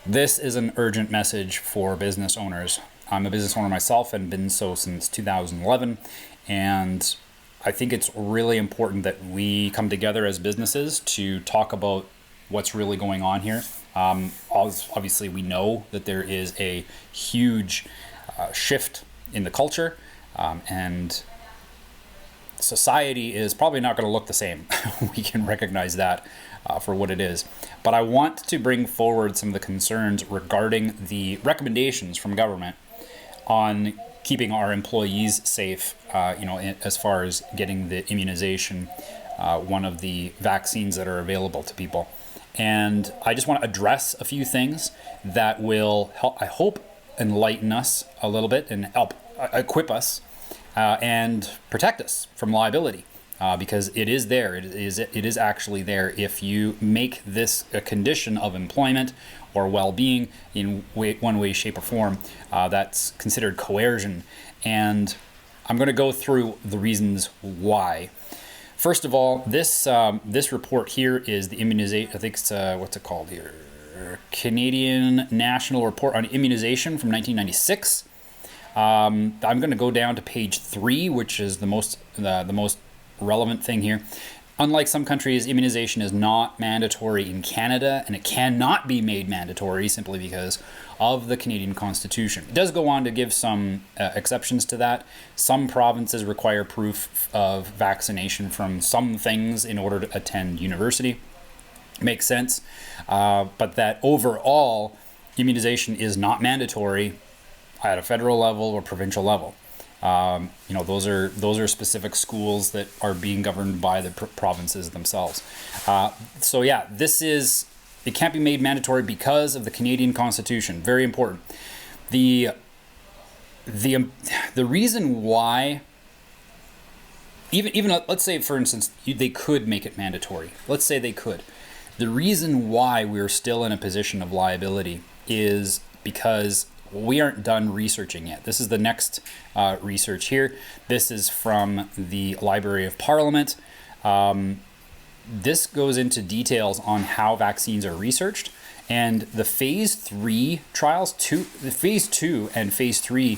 This is an urgent message for business owners. I'm a business owner myself and been so since 2011, and I think it's really important that we come together as businesses to talk about what's really going on here. Obviously, we know that there is a huge shift in the culture, and society is probably not going to look the same. We can recognize that for what it is. But I want to bring forward some of the concerns regarding the recommendations from government on keeping our employees safe, as far as getting the immunization, one of the vaccines that are available to people. And I just want to address a few things that will help, I hope, enlighten us a little bit and help equip us and protect us from liability, because it is there. It is actually there. If you make this a condition of employment or well-being in one way, shape, or form, that's considered coercion. And I'm going to go through the reasons why. First of all, this report here is the immunization. I think it's what's it called here? Canadian National Report on Immunization from 1996. I'm going to go down to page 3, which is the most relevant thing here. Unlike some countries, immunization is not mandatory in Canada, and it cannot be made mandatory simply because of the Canadian Constitution. It does go on to give some exceptions to that. Some provinces require proof of vaccination from some things in order to attend university. Makes sense. But that overall, immunization is not mandatory at a federal level or provincial level. Those are specific schools that are being governed by the provinces themselves. It can't be made mandatory because of the Canadian Constitution. Very important. The reason why, even let's say, for instance, they could make it mandatory. Let's say they could. The reason why we're still in a position of liability is because we aren't done researching yet. This is the next research here. This is from the Library of Parliament. This goes into details on how vaccines are researched, and the phase 3 trials, the phase 2 and phase 3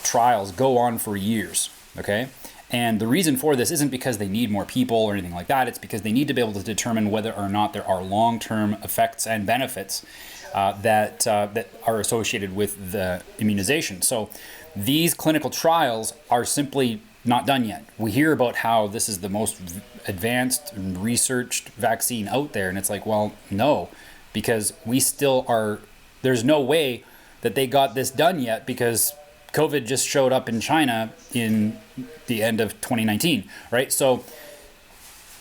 trials go on for years. Okay. And the reason for this isn't because they need more people or anything like that. It's because they need to be able to determine whether or not there are long-term effects and benefits that are associated with the immunization. So these clinical trials are simply not done yet. We hear about how this is the most advanced and researched vaccine out there, and it's like, well, no, because we still are. There's no way that they got this done yet because COVID just showed up in China in the end of 2019, right? So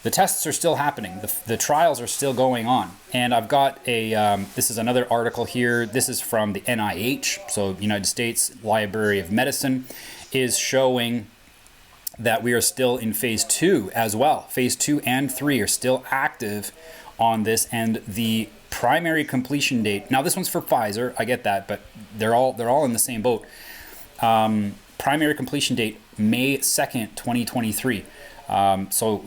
the tests are still happening. The trials are still going on. And I've got this is another article here. This is from the NIH, so United States Library of Medicine, is showing that we are still in phase 2 as well. Phase 2 and 3 are still active on this, and the primary completion date, now this one's for Pfizer, I get that, but they're all in the same boat. Primary completion date, May 2nd, 2023. So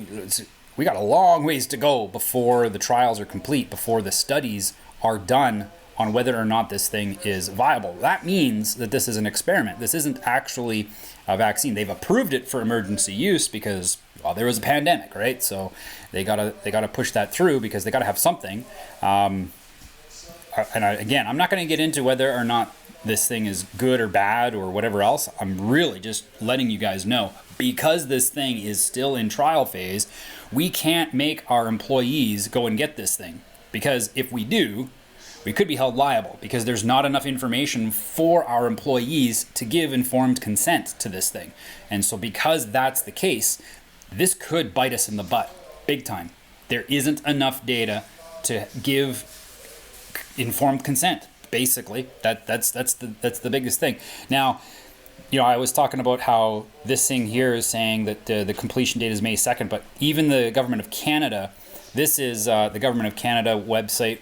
we got a long ways to go before the trials are complete, before the studies are done on whether or not this thing is viable. That means that this is an experiment. This isn't actually a vaccine. They've approved it for emergency use because, well, there was a pandemic, right? So they gotta push that through because they gotta have something. Again, I'm not going to get into whether or not this thing is good or bad or whatever else. I'm really just letting you guys know, because this thing is still in trial phase, we can't make our employees go and get this thing, because if we do, we could be held liable because there's not enough information for our employees to give informed consent to this thing. And so because that's the case, this could bite us in the butt big time. There isn't enough data to give informed consent. Basically, that's the biggest thing. Now, I was talking about how this thing here is saying that the completion date is May 2nd, but even the Government of Canada, this is the Government of Canada website,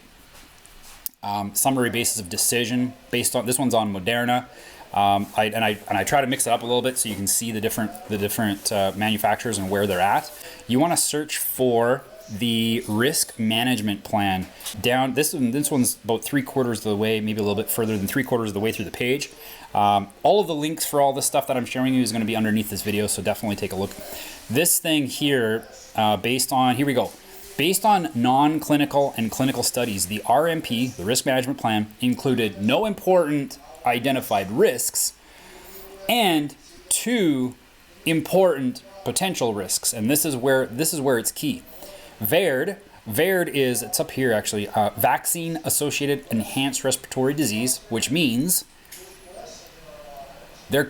summary basis of decision based on, this one's on Moderna. I try to mix it up a little bit so you can see the different manufacturers and where they're at. You want to search for the risk management plan. Down this one's about 3/4 of the way, maybe a little bit further than 3/4 of the way through the page. All of the links for all this stuff that I'm showing you is going to be underneath this video, so definitely take a look. This thing here, based on non-clinical and clinical studies, the RMP, the risk management plan, included no important identified risks and 2 important potential risks. And this is where it's key. VAERD is, it's up here actually, vaccine-associated enhanced respiratory disease, which means there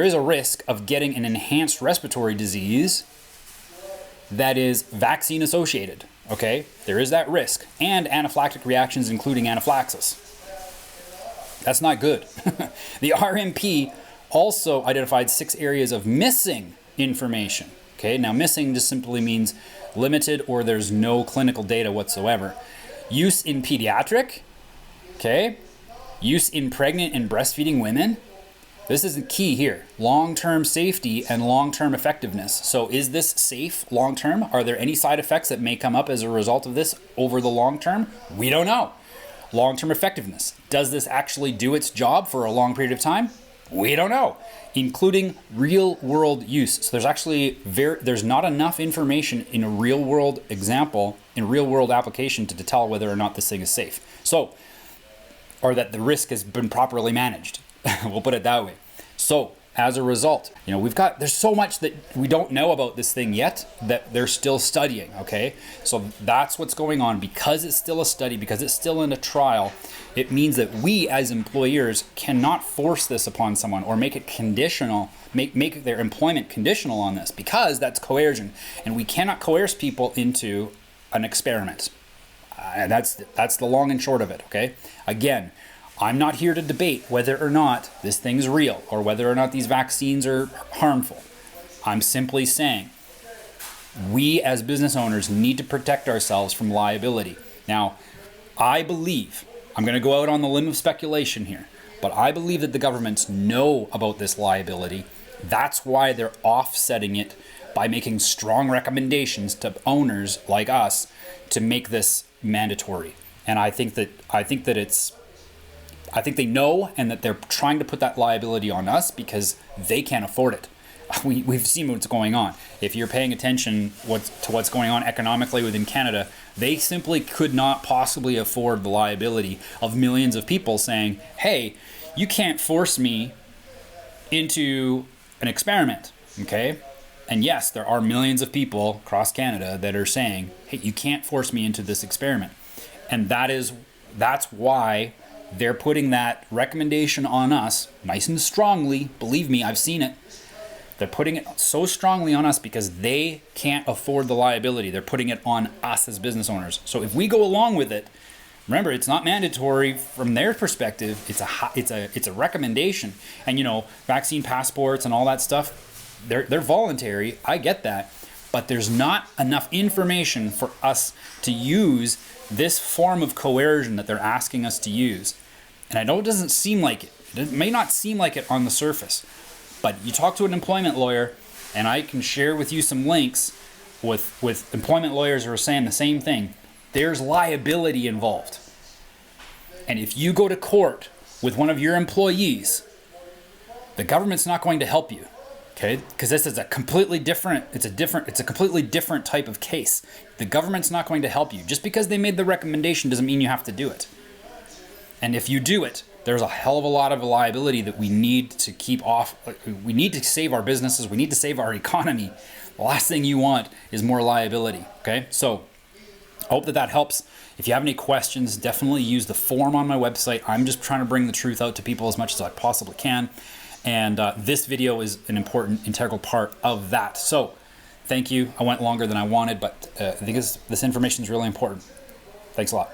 is a risk of getting an enhanced respiratory disease that is vaccine associated, okay? There is that risk. And anaphylactic reactions, including anaphylaxis. That's not good. The RMP also identified 6 areas of missing information, okay? Now missing just simply means limited or there's no clinical data whatsoever. Use in pediatric, okay? Use in pregnant and breastfeeding women. This is the key here. Long-term safety and long-term effectiveness. So is this safe long-term? Are there any side effects that may come up as a result of this over the long term? We don't know. Long-term effectiveness. Does this actually do its job for a long period of time? We don't know. Including real-world use. So there's actually there's not enough information in a real-world example, in a real-world application to tell whether or not this thing is safe. So, or that the risk has been properly managed. We'll put it that way. So as a result, there's so much that we don't know about this thing yet that they're still studying, okay? So that's what's going on. Because it's still a study, because it's still in a trial, it means that we as employers cannot force this upon someone or make it conditional, make their employment conditional on this, because that's coercion. And we cannot coerce people into an experiment. And that's the long and short of it, okay? Again, I'm not here to debate whether or not this thing's real or whether or not these vaccines are harmful. I'm simply saying we as business owners need to protect ourselves from liability. Now, I believe, I'm going to go out on the limb of speculation here, but I believe that the governments know about this liability. That's why they're offsetting it by making strong recommendations to owners like us to make this mandatory. And I think they know, and that they're trying to put that liability on us because they can't afford it. We've seen what's going on. If you're paying attention to what's going on economically within Canada, they simply could not possibly afford the liability of millions of people saying, hey, you can't force me into an experiment, okay? And yes, there are millions of people across Canada that are saying, hey, you can't force me into this experiment. And that's why they're putting that recommendation on us nice and strongly. Believe me, I've seen it. They're putting it so strongly on us because they can't afford the liability. They're putting it on us as business owners. So if we go along with it, remember, it's not mandatory from their perspective. It's a recommendation. And vaccine passports and all that stuff, they're voluntary. I get that. But there's not enough information for us to use this form of coercion that they're asking us to use. And I know it doesn't seem like it. It may not seem like it on the surface. But you talk to an employment lawyer, and I can share with you some links with employment lawyers who are saying the same thing. There's liability involved. And if you go to court with one of your employees, the government's not going to help you. Okay, because this is a completely different type of case. The government's not going to help you. Just because they made the recommendation doesn't mean you have to do it. And if you do it, there's a hell of a lot of liability that we need to keep off. We need to save our businesses. We need to save our economy. The last thing you want is more liability. Okay, so I hope that helps. If you have any questions, definitely use the form on my website. I'm just trying to bring the truth out to people as much as I possibly can. And this video is an important, integral part of that. So thank you. I went longer than I wanted, but I think this information is really important. Thanks a lot.